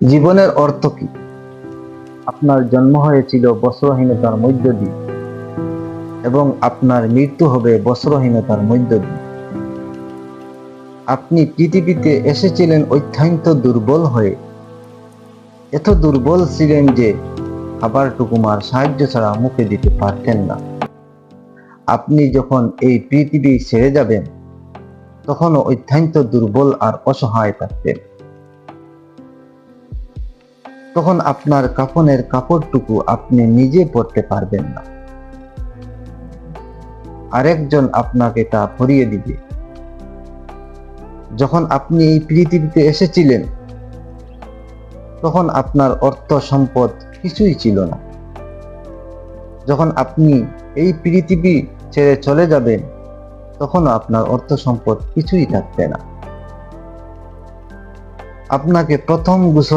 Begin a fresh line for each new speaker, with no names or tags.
জীবনের অর্থ কি? আপনার জন্ম হয়েছিল বস্ত্রহীনতার মধ্য দিয়ে এবং আপনার মৃত্যু হবে বস্ত্রহীনতার মধ্য দিয়ে। আপনি পৃথিবীতে এসেছিলেন অত্যন্ত দুর্বল হয়ে। এত দুর্বল ছিলেন যে খাবারটুকু মার সাহায্য ছাড়া মুখে দিতে পারতেন না। আপনি যখন এই পৃথিবী ছেড়ে যাবেন তখনও অত্যন্ত দুর্বল আর অসহায় থাকতেন। তখন আপনার কাফনের কাপড়টুকু আপনি নিজে পরতে পারবেন না, আরেকজন আপনাকে তা পরিয়ে দিবে। যখন আপনি এই পৃথিবীতে এসেছিলেন তখন আপনার অর্থ সম্পদ কিছুই ছিল না। যখন আপনি এই পৃথিবী ছেড়ে চলে যাবেন তখন আপনার অর্থ সম্পদ কিছুই থাকবে না। আপনাকে প্রথম গোসল